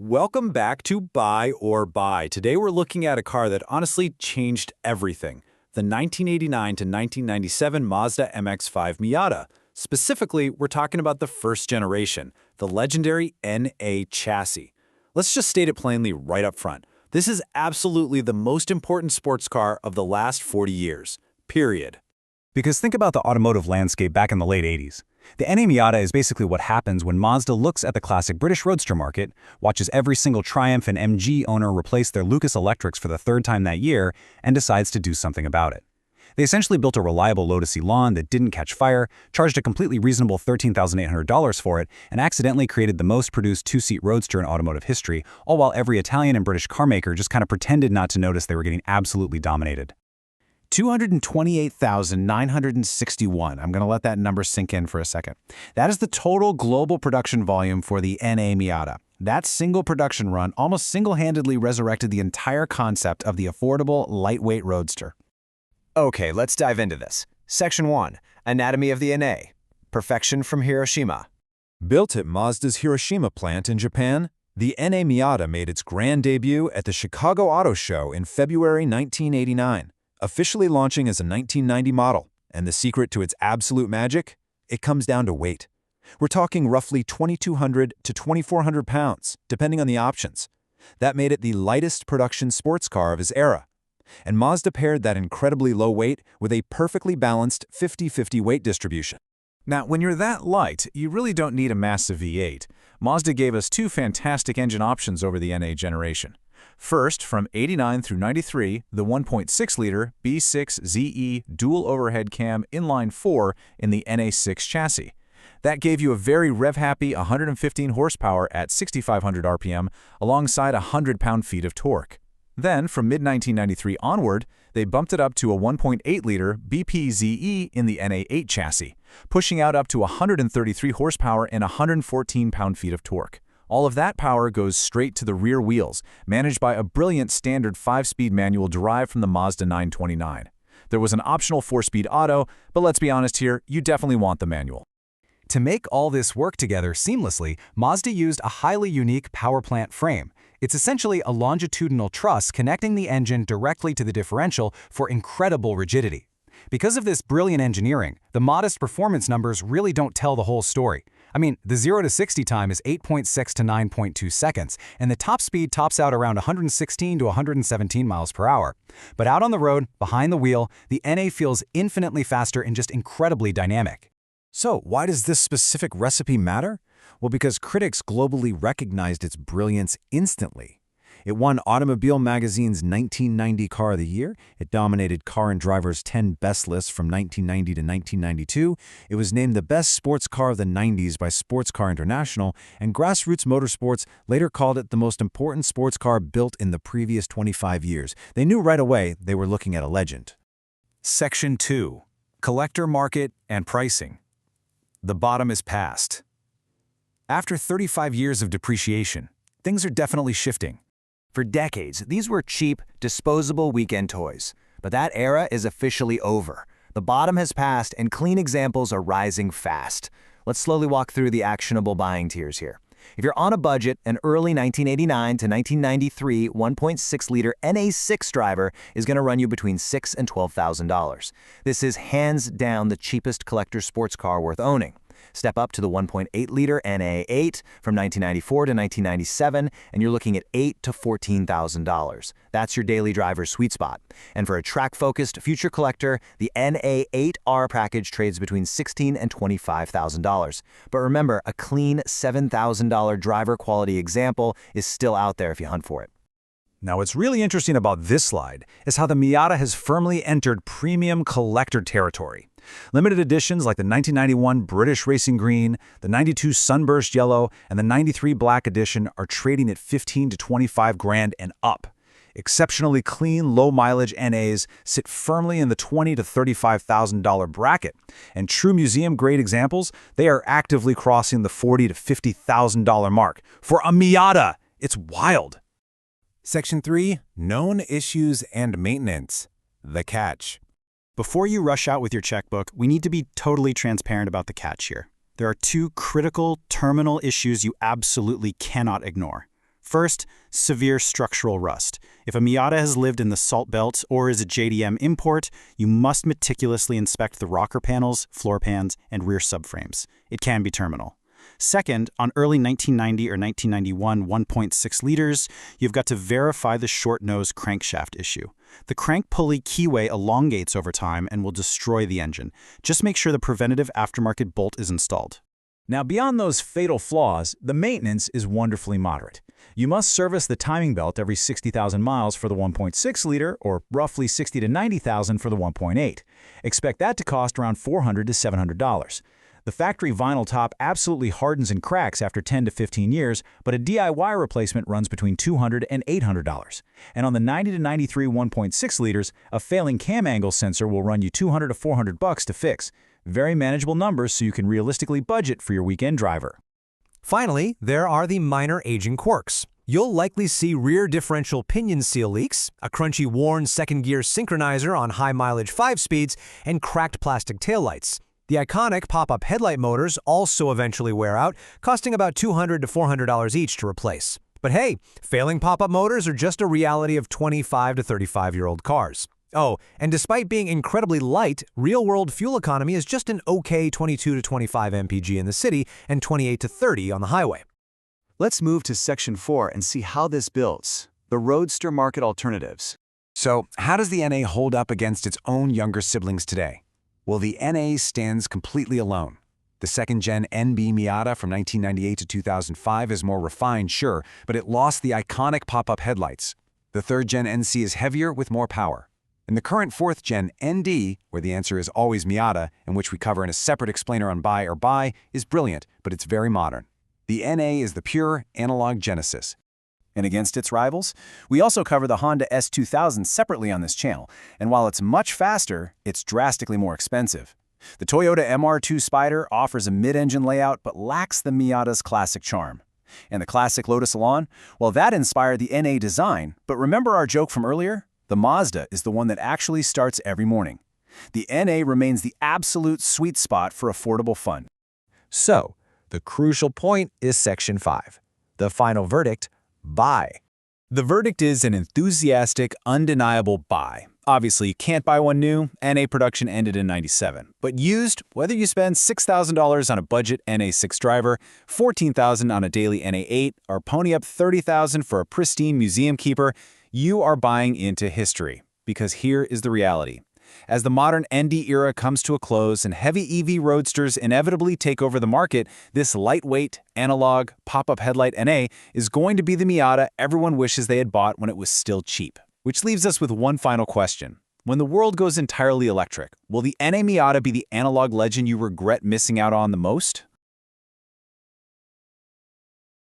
Welcome back to Buy or Buy. Today we're looking at a car that honestly changed everything. The 1989 to 1997 Mazda MX-5 Miata. Specifically, we're talking about the first generation, the legendary NA chassis. Let's just state it plainly right up front. This is absolutely the most important sports car of the last 40 years. Period. Because think about the automotive landscape back in the late 80s. The NA Miata is basically what happens when Mazda looks at the classic British roadster market, watches every single Triumph and MG owner replace their Lucas Electrics for the third time that year, and decides to do something about it. They essentially built a reliable Lotus Elan that didn't catch fire, charged a completely reasonable $13,800 for it, and accidentally created the most produced two-seat roadster in automotive history, all while every Italian and British carmaker just kind of pretended not to notice they were getting absolutely dominated. 228,961. I'm going to let that number sink in for a second. That is the total global production volume for the NA Miata. That single production run almost single-handedly resurrected the entire concept of the affordable, lightweight roadster. Okay, let's dive into this. Section 1. Anatomy of the NA. Perfection from Hiroshima. Built at Mazda's Hiroshima plant in Japan, the NA Miata made its grand debut at the Chicago Auto Show in February 1989. Officially launching as a 1990 model, and the secret to its absolute magic? It comes down to weight. We're talking roughly 2,200 to 2,400 pounds, depending on the options. That made it the lightest production sports car of its era. And Mazda paired that incredibly low weight with a perfectly balanced 50-50 weight distribution. Now, when you're that light, you really don't need a massive V8. Mazda gave us two fantastic engine options over the NA generation. First, from 89 through 93, the 1.6-liter B6ZE dual overhead cam inline-4 in the NA6 chassis. That gave you a very rev-happy 115 horsepower at 6,500 RPM alongside 100 pound-feet of torque. Then, from mid-1993 onward, they bumped it up to a 1.8-liter BP-ZE in the NA8 chassis, pushing out up to 133 horsepower and 114 pound-feet of torque. All of that power goes straight to the rear wheels, managed by a brilliant standard 5-speed manual derived from the Mazda 929. There was an optional 4-speed auto, but let's be honest here, you definitely want the manual. To make all this work together seamlessly, Mazda used a highly unique Powerplant Frame. It's essentially a longitudinal truss connecting the engine directly to the differential for incredible rigidity. Because of this brilliant engineering, the modest performance numbers really don't tell the whole story. I mean, the 0 to 60 time is 8.6 to 9.2 seconds, and the top speed tops out around 116 to 117 miles per hour. But out on the road, behind the wheel, the NA feels infinitely faster and just incredibly dynamic. So, why does this specific recipe matter? Well, because critics globally recognized its brilliance instantly. It won Automobile Magazine's 1990 Car of the Year. It dominated Car and Driver's 10 Best lists from 1990 to 1992. It was named the best sports car of the 90s by Sports Car International, and Grassroots Motorsports later called it the most important sports car built in the previous 25 years. They knew right away they were looking at a legend. Section 2. Collector market and pricing. The bottom is past. After 35 years of depreciation, things are definitely shifting. For decades, these were cheap, disposable weekend toys. But that era is officially over. The bottom has passed, and clean examples are rising fast. Let's slowly walk through the actionable buying tiers here. If you're on a budget, an early 1989 to 1993 1.6-liter NA6 driver is going to run you between $6,000 and $12,000. This is hands down the cheapest collector sports car worth owning. Step up to the 1.8-liter NA8 from 1994 to 1997, and you're looking at $8,000 to $14,000. That's your daily driver sweet spot. And for a track-focused future collector, the NA8R package trades between $16,000 and $25,000. But remember, a clean $7,000 driver quality example is still out there if you hunt for it. Now, what's really interesting about this slide is how the Miata has firmly entered premium collector territory. Limited editions like the 1991 British Racing Green, the 92 Sunburst Yellow, and the 93 Black Edition are trading at $15,000 to $25,000 and up. Exceptionally clean, low-mileage NAs sit firmly in the $20,000 to $35,000 bracket. And true museum-grade examples, they are actively crossing the $40,000 to $50,000 mark. For a Miata, it's wild. Section 3. Known issues and maintenance. The catch. Before you rush out with your checkbook, we need to be totally transparent about the catch here. There are two critical terminal issues you absolutely cannot ignore. First, severe structural rust. If a Miata has lived in the Salt Belt or is a JDM import, you must meticulously inspect the rocker panels, floor pans, and rear subframes. It can be terminal. Second, on early 1990 or 1991 1.6 liters, you've got to verify the short nose crankshaft issue. The crank pulley keyway elongates over time and will destroy the engine. Just make sure the preventative aftermarket bolt is installed. Now, beyond those fatal flaws, the maintenance is wonderfully moderate. You must service the timing belt every 60,000 miles for the 1.6-liter or roughly 60 to 90,000 for the 1.8. Expect that to cost around $400 to $700. The factory vinyl top absolutely hardens and cracks after 10 to 15 years, but a DIY replacement runs between $200 and $800. And on the 90 to 93 1.6 liters, a failing cam angle sensor will run you $200 to $400 to fix. Very manageable numbers so you can realistically budget for your weekend driver. Finally, there are the minor aging quirks. You'll likely see rear differential pinion seal leaks, a crunchy worn second-gear synchronizer on high-mileage 5-speeds, and cracked plastic taillights. The iconic pop-up headlight motors also eventually wear out, costing about $200 to $400 each to replace. But hey, failing pop-up motors are just a reality of 25 to 35-year-old cars. Oh, and despite being incredibly light, real-world fuel economy is just an okay 22 to 25 mpg in the city and 28 to 30 on the highway. Let's move to Section 4 and see how this builds. The roadster market alternatives. So, how does the NA hold up against its own younger siblings today? Well, the NA stands completely alone. The second-gen NB Miata from 1998 to 2005 is more refined, sure, but it lost the iconic pop-up headlights. The third-gen NC is heavier with more power. And the current fourth-gen ND, where the answer is always Miata, and which we cover in a separate explainer on buy or buy, is brilliant, but it's very modern. The NA is the pure analog genesis. And against its rivals, we also cover the Honda S2000 separately on this channel, and while it's much faster, it's drastically more expensive. The Toyota MR2 Spider offers a mid-engine layout but lacks the Miata's classic charm. And the classic Lotus Elan, well, that inspired the NA design, but remember our joke from earlier? The Mazda is the one that actually starts every morning. The NA remains the absolute sweet spot for affordable fun. So, the crucial point is Section 5. The final verdict: buy. The verdict is an enthusiastic, undeniable buy. Obviously, you can't buy one new. NA production ended in '97. But used, whether you spend $6,000 on a budget NA6 driver, $14,000 on a daily NA8, or pony up $30,000 for a pristine museum keeper, you are buying into history. Because here is the reality. As the modern ND era comes to a close and heavy EV roadsters inevitably take over the market, this lightweight, analog, pop-up headlight NA is going to be the Miata everyone wishes they had bought when it was still cheap. Which leaves us with one final question. When the world goes entirely electric, will the NA Miata be the analog legend you regret missing out on the most?